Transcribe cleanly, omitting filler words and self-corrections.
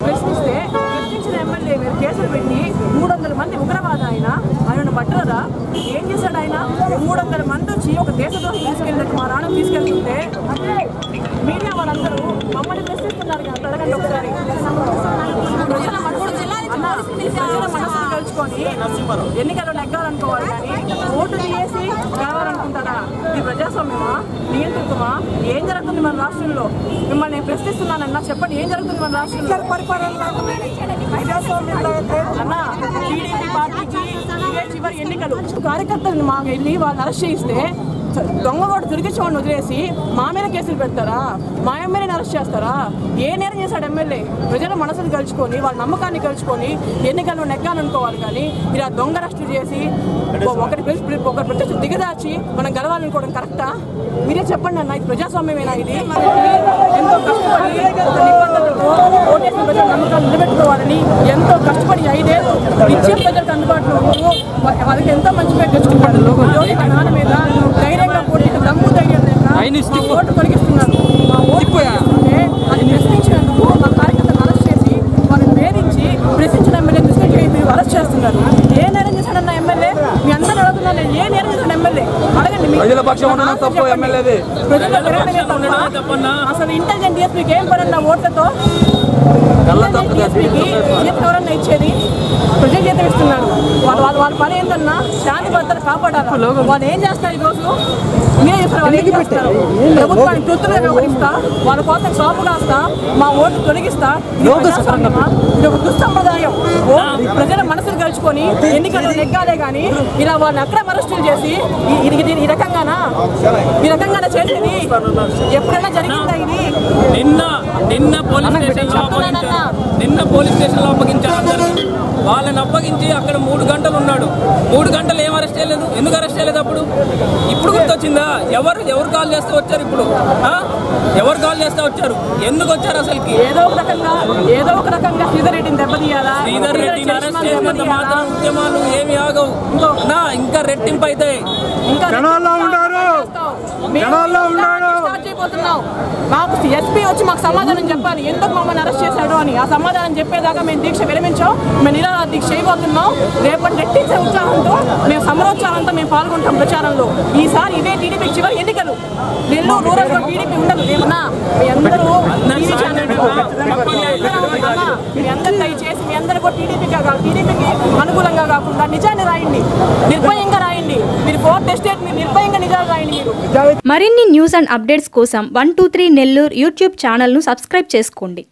ప్రశ్నిస్తే ప్రశ్నించిన ఎమ్మెల్యే మీరు కేసులు పెట్టి 300 మంది ఉగ్రవాద ఆయన పట్టరా? ఏం చేశాడు ఆయన? 300 మంది వచ్చి ఒక దేశద్రోహి తీసుకెళ్ళినట్టు మా నాన్న తీసుకెళ్తుంటే మీడియా వాళ్ళందరూ మమ్మల్ని ప్రశ్నిస్తున్నారు కదా. అడగండి ఒకసారి. మనసును గెలుచుకొని ఎన్నికల్లో నెగ్గాలనుకోవాలి కానీ ఓటు తీసి గెలవాలనుకుంటారా? ఇది ప్రజాస్వామ్యమా, నియంత్రితమా? ఏం జరుగుతుంది మన రాష్ట్రంలో? మిమ్మల్ని నేను ప్రశ్నిస్తున్నానన్నా చెప్పండి, ఏం జరుగుతుంది మన రాష్ట్రంలో? అన్నా టీడీపీ పార్టీకి ఇవే చివరి ఎన్నికలు. కార్యకర్తలను మాకు వెళ్ళి వాళ్ళని అరెస్ట్ చేయిస్తే దొంగ ఓటు తిరిగించమని వదిలేసి మా మీద కేసులు పెడతారా? మా ఎమ్మెల్యేని అరెస్ట్ చేస్తారా? ఏ నేరం చేశాడు ఎమ్మెల్యే? ప్రజల మనసును గెలుచుకొని వాళ్ళ నమ్మకాన్ని గెలుచుకొని ఎన్నికల్లో నెగ్గాలనుకోవాలి కానీ ఇలా దొంగ అరెస్టులు చేసి ఒకరి ప్రత్యక్ష దిగదాచి మనం గెలవాలనుకోవడం కరెక్టా? మీరే చెప్పండి అన్న, ఇది ప్రజాస్వామ్యమేనా? ఇది ఎంతో కష్టపడి నిబంధనలతో ఓటేసిన ప్రజల నమ్మకాలు నిలబెట్టుకోవాలని ఎంతో కష్టపడి 5 ఏళ్ళు నిత్యం ప్రజలకు అందుబాటులో ఉంటూ వాళ్ళకి ఎంతో మంచి పేరు తెచ్చుకుంటారు. నాన్న మీద ధైర్యంగా పోటీ దమ్ము ధైర్యం లేక ఓటు తొలగిస్తున్నారు. మా ఓటు అది ప్రశ్నించినందుకు మా కార్యకర్తలు అరెస్ట్ చేసి వాళ్ళని వేధించి ప్రశ్నించిన ఎమ్మెల్యే తీసుకెళ్ళి అరెస్ట్ చేస్తున్నారు. ఏ నేరం చేశాడన్న ఎమ్మెల్యే? మీ అందరూ అడుగుతున్నారు, ఏ నేరం చేశాడు ఎమ్మెల్యే? అడగండి. అసలు ఇంటెలిజెంట్ డిఎస్పీకి ఏం పడన్నా ఓట్లతో? డిఎస్పీకి ఎవరన్నా ఇచ్చేది? ప్రజలు జీతం ఇస్తున్నారు. వాళ్ళ పని ఏంటన్నా శాంతి భద్రత కాపాడాలి. వాళ్ళు ఏం చేస్తారు ఈరోజు? మీరే చేస్తారు. వాళ్ళు ఏం చేస్తారు? ప్రభుత్వాన్ని తృప్తిగా వ్యవహరిస్తా, వాళ్ళ కోసం షాపు కాస్తా, మా ఓటు తొలగిస్తా. ఇది ఒక దుస్సంప్రదాయం. ప్రజల మనసును గెలుచుకొని ఎన్నికల్లో నెగ్గాలే కానీ ఇలా వాళ్ళని అక్రమ అరెస్టులు చేసి ఈ రకంగానా చేసేది? ఎప్పుడైనా జరిగిందా ఇది? నిన్న పోలీస్ స్టేషన్లో అప్పగించారు. వాళ్ళని అప్పగించి అక్కడ 3 గంటలు ఉన్నాడు. 3 గంటలు ఏం అరెస్ట్ చేయలేదు? ఎందుకు అరెస్ట్ చేయలేదు? అప్పుడు ఇప్పుడు గుర్తొచ్చిందా? ఎవరు కాల్ చేస్తే వచ్చారు? ఇప్పుడు ఎవరు కాల్ చేస్తే వచ్చారు? ఎందుకు వచ్చారు? అసలుకి ఏదో ఒక రకంగా శ్రీధర్ రెడ్డిని దెబ్బతీయాలా? శ్రీధర్ రెడ్డిని అరెస్ట్ చేసినంత మాత్రం ఉద్యమాలు ఏమి ఆగవు. ఇంకా రెట్టింపు అవుతాయి. మాకు ఎస్పీ వచ్చి మాకు సమాధానం చెప్పాలి, ఎందుకు మమ్మల్ని అరెస్ట్ చేశాడు అని. ఆ సమాధానం చెప్పేదాకా మేము దీక్ష విరమించాం. మేము నిరాహార దీక్ష చేయబోతున్నాం. రేపటి రెట్టించే ఉత్సాహంతో మేము సమరోత్సాహంతో మేము పాల్గొంటాం ప్రచారంలో. ఈసారి ఇవే టీడీపీ చివరి ఎన్నికలు. నెల్లూరు రూరల్ లో టీడీపీ ఉండదు. ఏమన్నా మీ అందరూ దయచేసి మీ అందరూ కూడా టీడీపీకి అనుకూలంగా కాకుండా నిజాన్ని రాయండి, నిర్భయంగా రాయండి. మీరు 4th ఎస్టేట్ మీరు నిర్భయంగా నిజాలు రాయండి. మీరు మరిన్ని న్యూస్ అండ్ అప్డేట్స్ కోసం 123 నెల్లూరు యూట్యూబ్ ఛానల్ను సబ్స్క్రైబ్ చేసుకోండి.